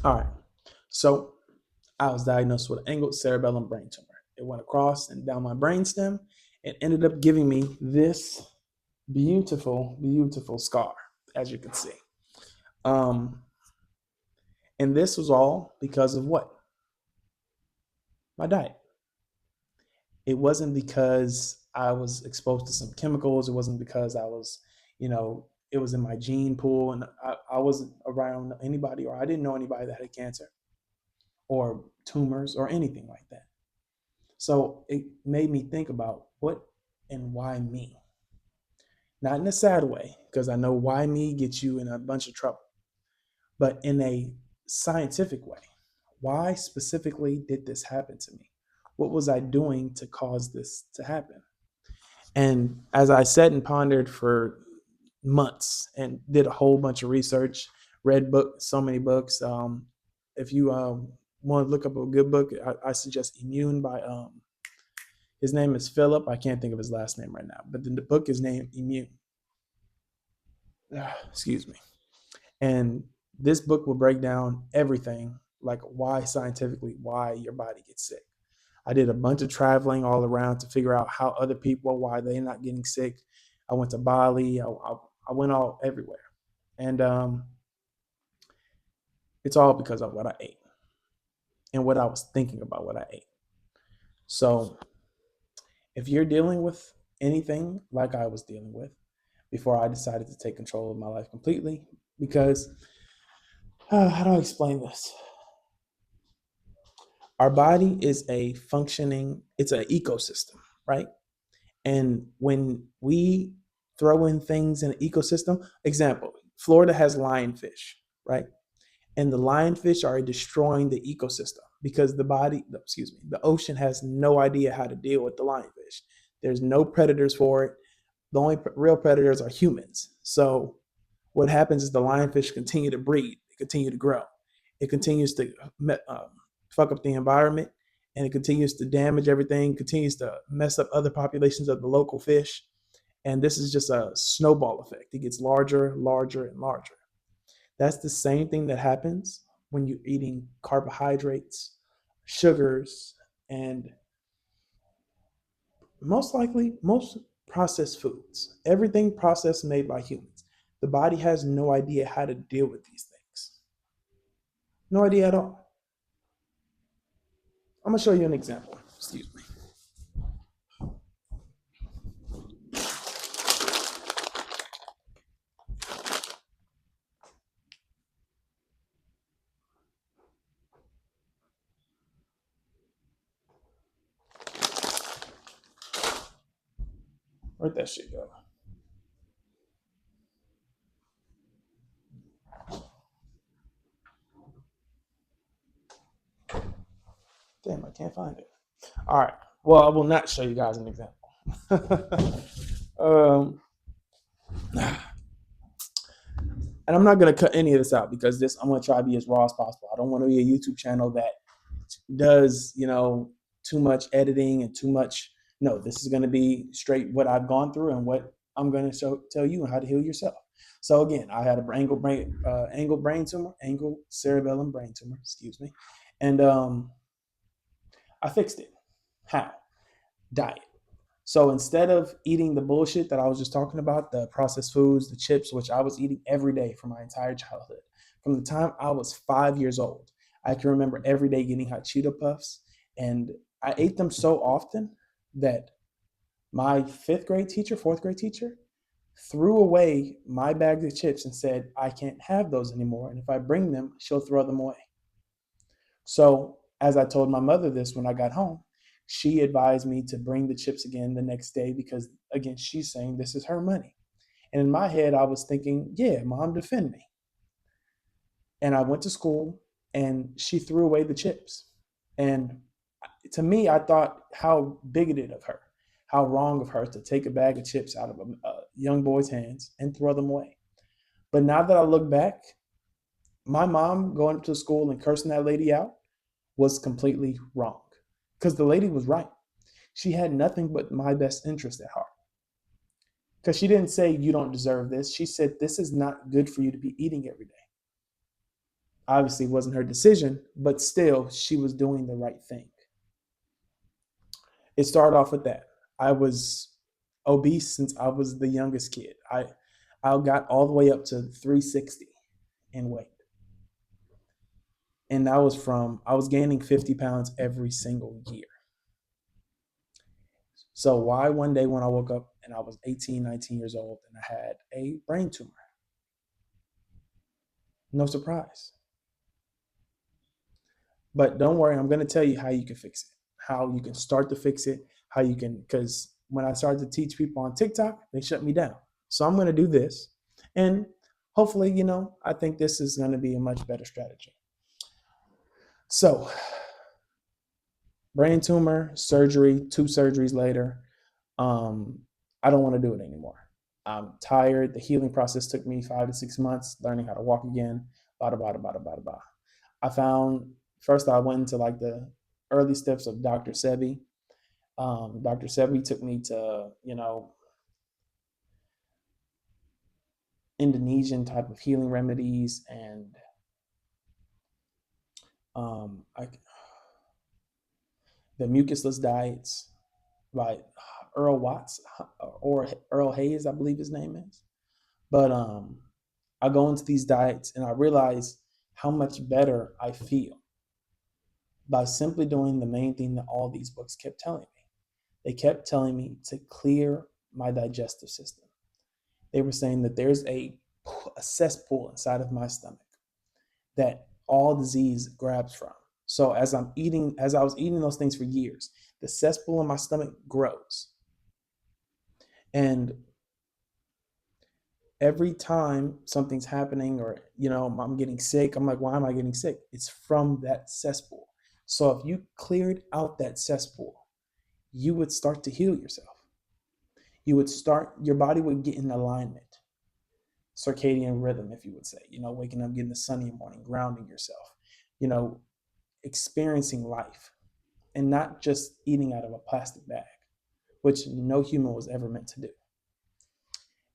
All right. So I was diagnosed with an angled cerebellum brain tumor. It went across and down my brainstem and ended up giving me this beautiful, beautiful scar, as you can see. Um, and this was all because of what? My diet. It wasn't because I was exposed to some chemicals. It wasn't because I was, it was in my gene pool and I wasn't around anybody or I didn't know anybody that had cancer or tumors or anything like that. So it made me think about what and why me. Not in a sad way, because I know why me gets you in a bunch of trouble, but in a scientific way. Why specifically did this happen to me? What was I doing to cause this to happen? And as I sat and pondered for months and did a whole bunch of research, read so many books. If you want to look up a good book, I suggest Immune by his name is Philip. I can't think of his last name right now, but the book is named Immune. Excuse me. And this book will break down everything, like why scientifically, why your body gets sick. I did a bunch of traveling all around to figure out how other people, why they're not getting sick. I went to Bali. I went all everywhere. And it's all because of what I ate and what I was thinking about what I ate. So if you're dealing with anything like I was dealing with before I decided to take control of my life completely, because how do I explain this? Our body is a functioning, it's an ecosystem, right? And when we throw in things in an ecosystem, example, Florida has lionfish, right? And the lionfish are destroying the ecosystem because the ocean has no idea how to deal with the lionfish. There's no predators for it. The only real predators are humans. So what happens is the lionfish continue to breed, they continue to grow, it continues to fuck up the environment, and it continues to damage everything, continues to mess up other populations of the local fish. And this is just a snowball effect. It gets larger, larger, and larger. That's the same thing that happens when you're eating carbohydrates, sugars, and most likely most processed foods. Everything processed made by humans. The body has no idea how to deal with these things. No idea at all. I'm gonna show you an example. Excuse me. Where'd that shit go? Damn, I can't find it. All right. Well, I will not show you guys an example. um, and I'm not gonna cut any of this out because this I'm gonna try to be as raw as possible. I don't want to be a YouTube channel that does too much editing and too much. No, this is gonna be straight what I've gone through and what I'm gonna tell you and how to heal yourself. So again, I had a angled brain tumor, angled cerebellum brain tumor, excuse me, and I fixed it. How? Diet. So instead of eating the bullshit that I was just talking about, the processed foods, the chips, which I was eating every day for my entire childhood, from the time I was 5 years old, I can remember every day getting hot Cheeto Puffs. And I ate them so often that my fourth grade teacher, threw away my bag of chips and said, I can't have those anymore. And if I bring them, she'll throw them away. So, as I told my mother this when I got home, she advised me to bring the chips again the next day because, again, she's saying this is her money. And in my head, I was thinking, yeah, mom, defend me. And I went to school and she threw away the chips. And to me, I thought how bigoted of her, how wrong of her to take a bag of chips out of a young boy's hands and throw them away. But now that I look back, my mom going to school and cursing that lady out was completely wrong because the lady was right. She had nothing but my best interest at heart because she didn't say you don't deserve this. She said this is not good for you to be eating every day. Obviously, it wasn't her decision, but still, she was doing the right thing. It started off with that. I was obese since I was the youngest kid. I got all the way up to 360 in weight. And that was from, I was gaining 50 pounds every single year. So why one day when I woke up and I was 18, 19 years old and I had a brain tumor? No surprise. But don't worry, I'm going to tell you how you can fix it, how you can start to fix it, how you can, because when I started to teach people on TikTok, they shut me down. So I'm going to do this. And hopefully, I think this is going to be a much better strategy. So, brain tumor, surgery, 2 surgeries later. Um, I don't want to do it anymore. I'm tired. The healing process took me 5 to 6 months, learning how to walk again. Bada bada bada bada bada. I found first I went into like the early steps of Dr. Sebi. Dr. Sebi took me to Indonesian type of healing remedies and I, the mucusless diets by Earl Watts or Earl Hayes, I believe his name is. But I go into these diets and I realize how much better I feel by simply doing the main thing that all these books kept telling me. They kept telling me to clear my digestive system. They were saying that there's a cesspool inside of my stomach that all disease grabs from. So as I was eating those things for years, the cesspool in my stomach grows. And every time something's happening or I'm getting sick, I'm like, why am I getting sick? It's from that cesspool. So if you cleared out that cesspool, you would start to heal yourself. Your body would get in alignment, circadian rhythm, if you would say, waking up, getting the sun in the morning, grounding yourself, you know experiencing life, and not just eating out of a plastic bag, which no human was ever meant to do.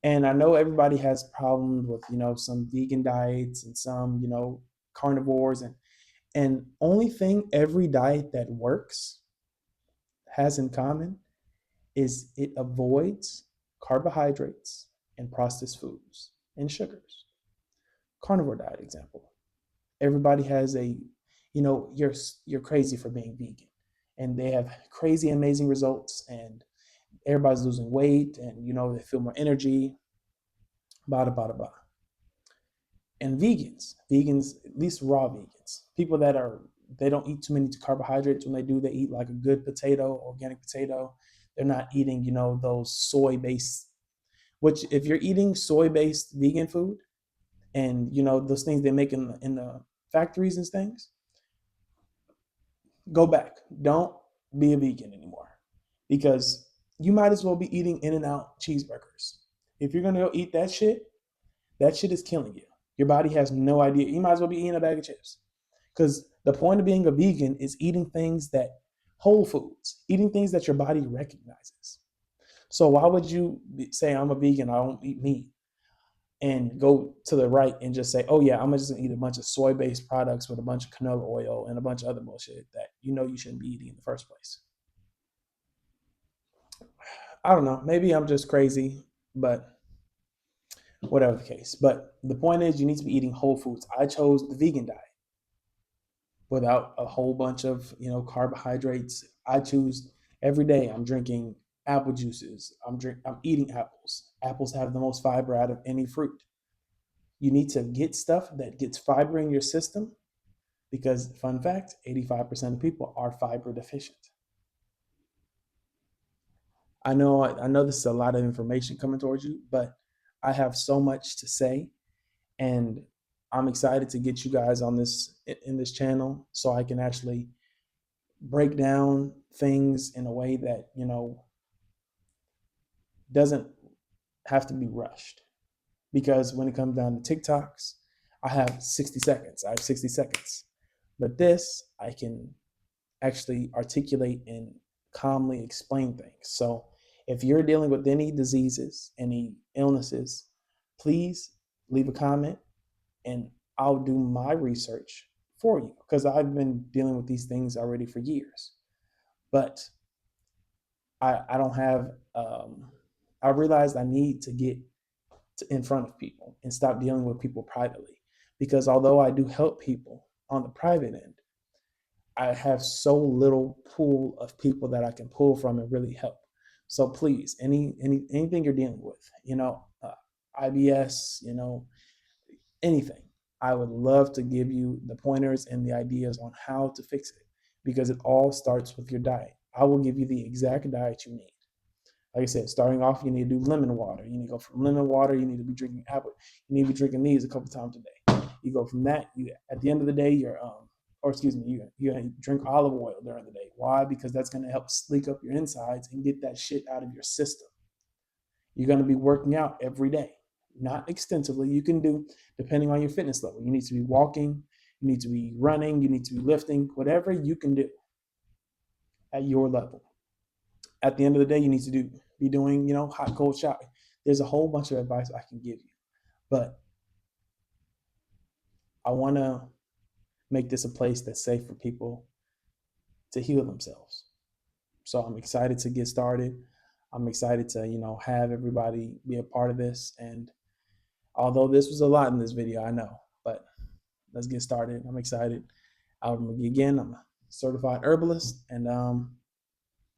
And I know everybody has problems with, some vegan diets and some, carnivores, and only thing every diet that works has in common is it avoids carbohydrates and processed foods and sugars. Carnivore diet example. Everybody has you're crazy for being vegan, and they have crazy amazing results, and everybody's losing weight, and they feel more energy, bada bada bada. And vegans, at least raw vegans, people they don't eat too many carbohydrates. When they do, they eat like a good potato, organic potato. They're not eating, those soy based. Which, if you're eating soy based vegan food, and those things they make in the factories and things, go back. Don't be a vegan anymore, because you might as well be eating In-N-Out cheeseburgers. If you're gonna go eat that shit is killing you. Your body has no idea. You might as well be eating a bag of chips. Because the point of being a vegan is eating things that whole foods, eating things that your body recognizes. So why would you say I'm a vegan, I don't eat meat, and go to the right and just say, oh yeah, I'm just gonna eat a bunch of soy-based products with a bunch of canola oil and a bunch of other bullshit that you shouldn't be eating in the first place? I don't know. Maybe I'm just crazy, but whatever the case. But the point is, you need to be eating whole foods. I chose the vegan diet without a whole bunch of carbohydrates. I choose every day. I'm drinking apple juices. I'm eating apples. Apples have the most fiber out of any fruit. You need to get stuff that gets fiber in your system, because fun fact, 85% of people are fiber deficient. I know this is a lot of information coming towards you, but I have so much to say, and I'm excited to get you guys on this in this channel so I can actually break down things in a way that doesn't have to be rushed. Because when it comes down to TikToks, I have 60 seconds. I have 60 seconds. But this, I can actually articulate and calmly explain things. So if you're dealing with any diseases, any illnesses, please leave a comment and I'll do my research for you because I've been dealing with these things already for years. But I don't have, I realized I need to get in front of people and stop dealing with people privately. Because although I do help people on the private end, I have so little pool of people that I can pull from and really help. So please, anything you're dealing with, IBS, anything, I would love to give you the pointers and the ideas on how to fix it because it all starts with your diet. I will give you the exact diet you need. Like I said, starting off, you need to do lemon water. You need to go from lemon water. You need to be drinking apple. You need to be drinking these a couple times a day. You go from that. You at the end of the day, or excuse me, you drink olive oil during the day. Why? Because that's going to help sleek up your insides and get that shit out of your system. You're going to be working out every day, not extensively. You can do depending on your fitness level. You need to be walking. You need to be running. You need to be lifting. Whatever you can do at your level. At the end of the day, you need to be doing, hot cold shower. There's a whole bunch of advice I can give you, but I want to make this a place that's safe for people to heal themselves. So I'm excited to get started. I'm excited to, have everybody be a part of this. And although this was a lot in this video, I know, but let's get started. I'm excited. Again, I'm a certified herbalist, and